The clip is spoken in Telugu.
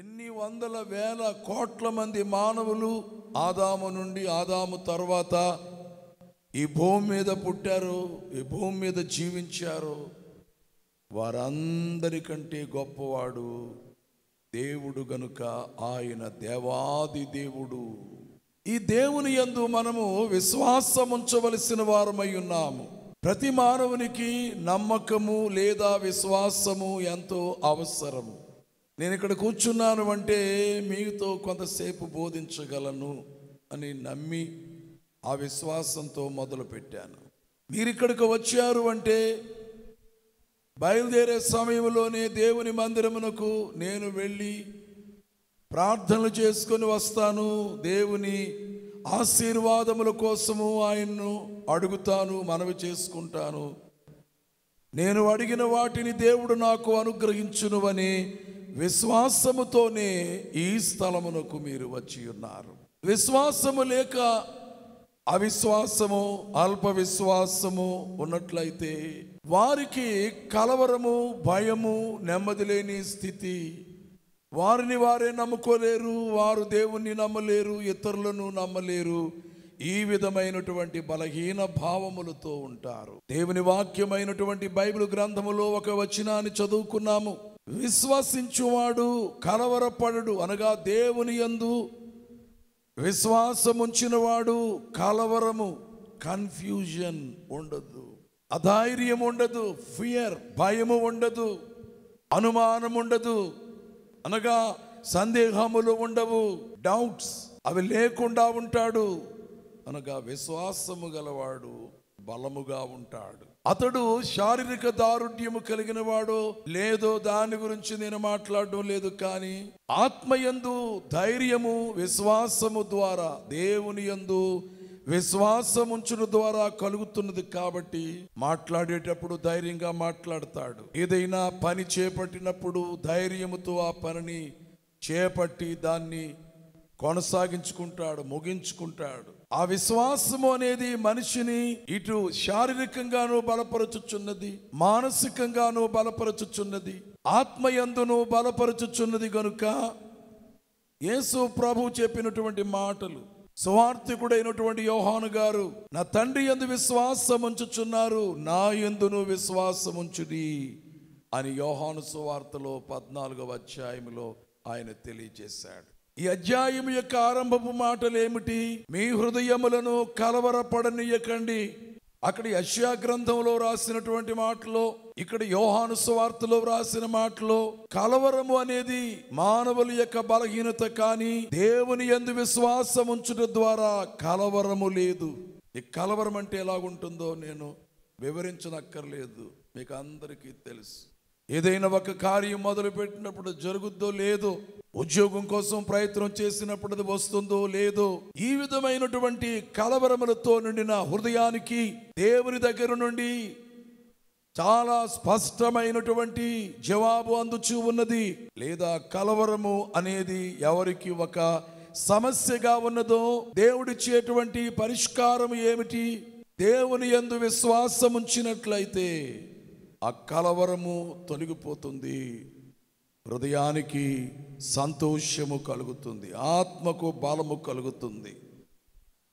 ఎన్ని వందల వేల కోట్ల మంది మానవులు ఆదాము నుండి ఆదాము తర్వాత ఈ భూమి మీద పుట్టారు, ఈ భూమి మీద జీవించారు. వారందరికంటే గొప్పవాడు దేవుడు గనుక ఆయన దేవాది దేవుడు. ఈ దేవుని యందు మనము విశ్వాసం ఉంచవలసిన వారమై ఉన్నాము. ప్రతి మానవునికి నమ్మకము లేదా విశ్వాసము ఎంతో అవసరము. నేను ఇక్కడ కూర్చున్నాను అంటే మీతో కొంతసేపు బోధించగలను అని నమ్మి ఆ విశ్వాసంతో మొదలు పెట్టాను. మీరు ఇక్కడికి వచ్చారు అంటే బయలుదేరే సమయంలోనే దేవుని మందిరమునకు నేను వెళ్ళి ప్రార్థనలు చేసుకొని వస్తాను. దేవుని ఆశీర్వాదముల కోసము ఆయన్ను అడుగుతాను, మనవి చేసుకుంటాను. నేను అడిగిన వాటిని దేవుడు నాకు అనుగ్రహించునువని విశ్వాసముతోనే ఈ స్థలమునకు మీరు వచ్చి ఉన్నారు. విశ్వాసము లేక అవిశ్వాసము, అల్ప విశ్వాసము ఉన్నట్లయితే వారికి కలవరము, భయము, నెమ్మది లేని స్థితి. వారిని వారే నమ్ముకోలేరు, వారు దేవుణ్ణి నమ్మలేరు, ఇతరులను నమ్మలేరు. ఈ విధమైనటువంటి బలహీన భావములతో ఉంటారు. దేవుని వాక్యమైనటువంటి బైబిల్ గ్రంథములో ఒక వచనాన్ని చదువుకున్నాము. విశ్వసించువాడు కలవరపడడు, అనగా దేవుని యందు విశ్వాసముంచిన వాడు కలవరము, కన్ఫ్యూజన్ ఉండదు, అధైర్యం ఉండదు, ఫియర్ భయము ఉండదు, అనుమానం ఉండదు, అనగా సందేహములు ఉండవు, డౌట్స్ అవి లేకుండా ఉంటాడు. అనగా విశ్వాసము గలవాడు బలముగా ఉంటాడు. అతడు శారీరక దారుఢ్యము కలిగిన వాడో లేదో దాని గురించి నేను మాట్లాడడం లేదు, కానీ ఆత్మయందు ధైర్యము విశ్వాసము ద్వారా, దేవుని యందు విశ్వాసముంచుట ద్వారా కలుగుతున్నది. కాబట్టి మాట్లాడేటప్పుడు ధైర్యంగా మాట్లాడతాడు. ఏదైనా పని చేపట్టినప్పుడు ధైర్యముతో ఆ పనిని చేపట్టి దాన్ని కొనసాగించుకుంటాడు, ముగించుకుంటాడు. ఆ విశ్వాసము అనేది మనిషిని ఇటు శారీరకంగానూ బలపరచుచున్నది, మానసికంగానూ బలపరచుచున్నది, ఆత్మయందును బలపరచుచున్నది. గనుక యేసు ప్రభు చెప్పినటువంటి మాటలు సువార్తికుడైనటువంటి యోహాను గారు, నా తండ్రి యందు విశ్వాసం ఉంచుచున్నారు, నా యందును విశ్వాసం ఉంచుడి అని యోహాను సువార్తలో 14వ అధ్యాయంలో ఆయన తెలియజేశాడు. ఈ అధ్యాయం యొక్క ఆరంభపు మాటలు ఏమిటి? మీ హృదయములను కలవరపడనీయకండి. అక్కడ యెషయా గ్రంథంలో రాసినటువంటి మాటలో, ఇక్కడ యోహాను సువార్తలో రాసిన మాటలో కలవరము అనేది మానవుల యొక్క బలహీనత, కానీ దేవుని యందు విశ్వాసం ఉంచుట ద్వారా కలవరము లేదు. ఈ కలవరం అంటే ఎలాగుంటుందో నేను వివరించనక్కర్లేదు, మీకు అందరికీ తెలుసు. ఏదైనా ఒక కార్యం మొదలు పెట్టినప్పుడు జరుగుద్దో లేదో, ఉద్యోగం కోసం ప్రయత్నం చేసినప్పుడు అది వస్తుందో లేదో, ఈ విధమైనటువంటి కలవరములతో నిండిన హృదయానికి దేవుని దగ్గర నుండి చాలా స్పష్టమైనటువంటి జవాబు అందుచూ ఉన్నది. లేదా కలవరము అనేది ఎవరికి ఒక సమస్యగా ఉన్నదో దేవుడిచ్చేటువంటి పరిష్కారం ఏమిటి? దేవుని యందు విశ్వాసం ఉంచినట్లయితే ఆ కలవరము తొలగిపోతుంది, హృదయానికి సంతోషము కలుగుతుంది, ఆత్మకు బలము కలుగుతుంది.